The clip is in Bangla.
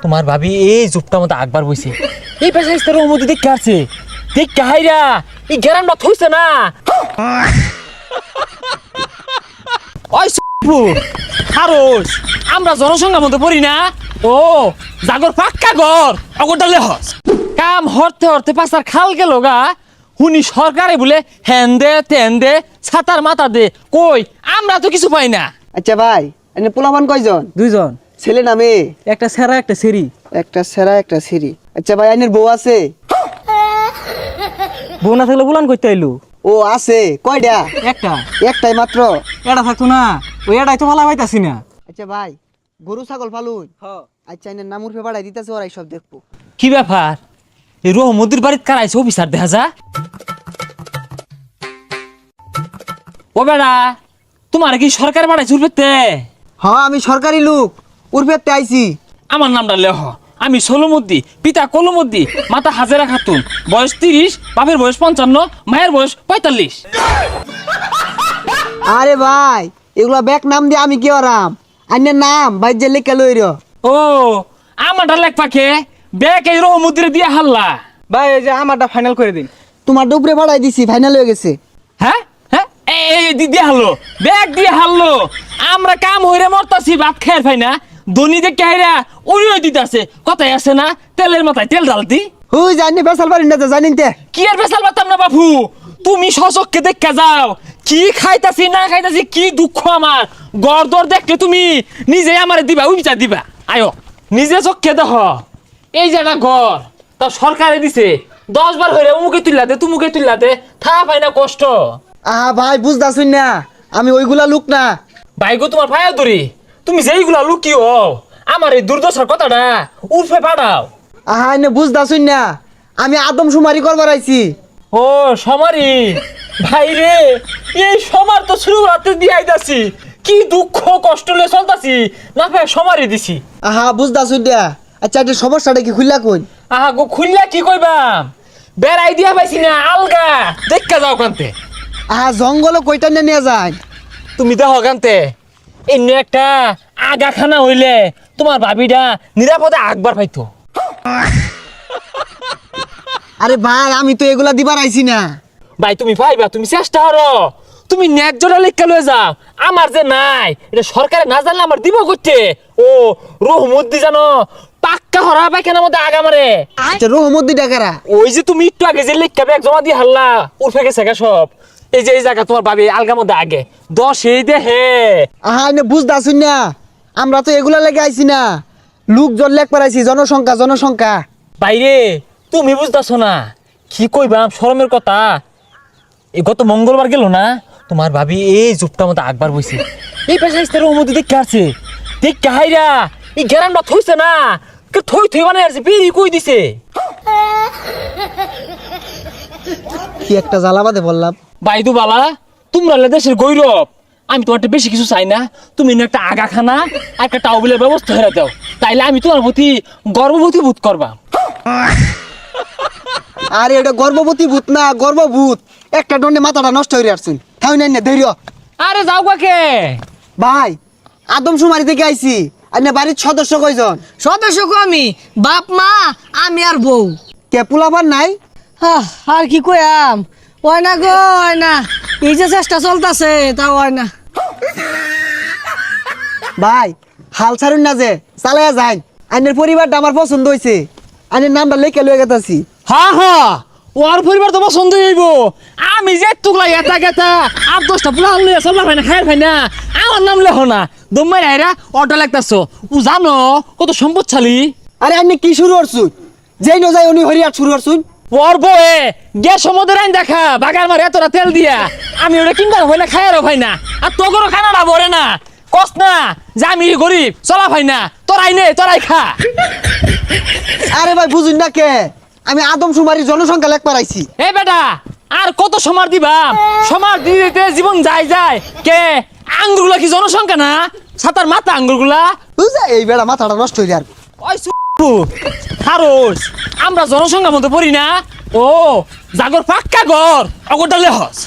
তোমার ভাবি এই জুপটা মতো আকবার বইছে এই পেশাইস্তার মধ্যে দেখে আছে দেখ হাইরা এই গ্যারান্ডা থইছে না ওই খারোস আমরা জনসংখ্যার মধ্যে পড়ি না ও জাগর পাক্কা ঘর অগরডালে হস কাম হরতে হরতে পাশার খাল গেল গা হুনি সরকারে বলে হ্যান দে তেন দে ছাতার মাথা দে কই আমরা তো কিছু পাই না। আচ্ছা ভাই এনে পোলাপান কয়জন? দুইজন, ছেলে না মেয়ে? একটা সেরা একটা সেরি। একটা সেরা একটা সিরি। আচ্ছা ভাই আইনের বউ আছে? বউ না থাকলে বুলান করতে আইলু। ও আছে কয়টা? একটা, একটাই মাত্র? এটা থাকতো না ওই এটাই তো ভালো পাইতাছি না। আচ্ছা ভাই গরু ছাগল ফালুন? আচ্ছা এনের নাম উঠে পাঠাই দিতেছে ওরাই সব দেখবো। কি ব্যাপার এই রহমদির বাড়িতে কারাইছে অফিসার দেখা যা ও বেড়া তোমার কি সরকার বাড়াইছে উঠবে? হ্যাঁ আমি সরকারি লোক উর্ফেতে আইছি। আমার নামটা লেহ আমি সোলমদ্দি পিতা কলমদ্দি মাতা হাজেরা খাতুন বয়স 30 বাপের বয়স 55 মায়ের বয়স 45। আরে ভাই এগুলা ব্যাক নাম দিয়ে আমি কি আরাম আইনের নাম ভাই যে লেখা লইর। ও আমারটা লেখ পাখে ব্যাগ এই রহমদ্দিরে দিয়ে হাল্লা ভাই এই যে আমারটা ফাইনাল করে দিন। তোমার ডুবরে পাঠাই দিছি ফাইনাল হয়ে গেছে। হ্যাঁ হ্যাঁ এই দিয়ে হারলো ব্যাগ দিয়ে হারলো আমরা কাম হইরে মরতাছি ভাত খাইর ভাই না ধনী যে কাহিরা উড়িয়ে দিতেছে কথাই আছে না তেলের মাথায় তেল ডালতি হুই জানি বেসাল পারি না জানিন তে কি আর বেসাল পারতাম না বাপু তুমি সচককে দেখা যাও কি খাইতাছি না খাইতাছি কি দুঃখ আমার গড়দর দেখলে তুমি নিজে আমারে দিবা ওই বিচার দিবা আয়ো নিজে চোখকে দেখ এই যে একটা ঘর তা সরকারে দিছে 10 বার হইরে উমুকে তুললাতে তুমুকে তুললাতে থা পাই না কষ্ট। আহা ভাই বুঝতাছুন না আমি ওইগুলা লোক না। ভাইগো তোমার ভাইয়া ধরি তুমি যেইগুলা লুকিও আমার এই দুর্দশার কথাটা উর্ফে পাঠাও। আহা এনে বুঝতাছুন না আমি আদম সুমারি করবার আইছি। ও সমারি ভাই রে এই সমার তো শুরু রাতে দিয়ে আইতাছি কি দুঃখ কষ্ট লয়ে চলতাছি না ভাই সমারি দিছি। আহা বুঝতাছুন না। আচ্ছা এটা সমস্যাটা কি খুললা কই? আহা গো খুললা কি কইবাম বেড়াই দিয়া পাইছি না আলগা দেখা যাও কান্তে। আহা জঙ্গল কইটা নিয়ে যায় তুমি দেখো কান্তে এমনি একটা আগাখানা হইলে তোমার ভাবিটা নিরাপদে আকবার পাইতো। আরে ভাই আমি তো এগুলা দিবার আইছি না। ভাই তুমি পাইবা তুমি চেষ্টা করো তুমি ন্যায্যটা লেখা লয়ে যাও আমার যে নাই এটা সরকারে না জানলে আমার দিব করতে। ও রহমদ্দি জানো পাক্কা হরা পায়খানার মধ্যে আগা মারে। আচ্ছা রহমদ্দি ডাকারা ওই যে তুমি একটু আগে যে লেখা ব্যাগ জমা দিয়ে হারলা উঠে গেছে গা সব এই যে এই জায়গা তোমার ভাবি আলগার মধ্যে আগে 10 এই দে হে। আহা এনে বুঝতাছুন না আমরা তো এগুলা লেগে আইছি না লোকজন লেখ পারাইছি জনসংখ্যা জনসংখ্যা। বাইরে তুমি বুঝতেছো না কি কইবাম শরমের কথা এই গত মঙ্গলবার গেল না তোমার ভাবি এই জুপটা মতো আকবার বইছে এই পেশাইস্তার মধ্যে দেখে আছে দেখ হাইরা এই গ্যারান্ডা থইছে না থই থই বানাই আছে বেরি কই দিছে। কি একটা জ্বালাবাদে বললাম। বাইদু বালা তোমরা দেশের গৌরব আমি তোমার বেশি কিছু চাই না তুমি একটা আগাখানা একটা টাউবিলের ব্যবস্থা হয়ে দাও তাইলে আমি তোমার প্রতি গর্ববতী বোধ করবা। আরে এটা গর্ভবতী ভূত না গর্ভভূত একটা দণ্ডে মাথাটা নষ্ট হয়ে আসছুন তাই না ধৈর্য। আরে যাও কাকে ভাই আদম সুমারি থেকে আইছি আর বাড়ির সদস্য কয়জন? সদস্য আমি বাপ মা আমি আর বউ। কে পোলাপান নাই? আর কি কয়াম ওই না গো ওই না এই যে চেষ্টা চলতেছে তা ওই না। ভাই হাল ছাড়ুন না যে চালাইয়া যাই আইনের পরিবারটা আমার পছন্দ হয়েছে আইনের নামটা লেখে লয়ে গেতাছি। হ্যাঁ হ্যাঁ ওর পরিবার তো পছন্দ হইব আমি যে তুগলা এটা গেতা 8-10টা পুলা লইয়া চলবা ভাই না খায়ের ভাই না আমার নাম লেখো না দম্মাই রাইরা অটো লাগতাছো ও জানো কত সম্পদশালী। আরে আইনে কি শুরু করছুন যেই ন যাই উনি হরিয়ার শুরু করছুন। ওর বয়ে গ্যাস সমুদ্রের আইন দেখা বাগার মারে এতটা তেল দিয়া আমি ওটা কিনবার হয় না খায়ারও ভাই না আর তোগরও খানাটা ভরে না কস না যে আমি গরিব চলা ভাই না তোরাই নে তোরাই খা। আরে ভাই বুঝুন না কে আমি আদম সুমারি জনসংখ্যা লেখ পারাইছি। এই বেটা আর কত সমার দিবা সমার দিতে জীবন যায় যায় কে আঙ্গুরগুলা কি জনসংখ্যা না সাতার মাথা আঙ্গুরগুলা বুঝা এই বেড়া মাথাটা নষ্ট হয়ে আর ওই খারোস আমরা জনসংখ্যার মধ্যে পড়ি না ও জাগর পাক্কা ঘর অগরডালে হস।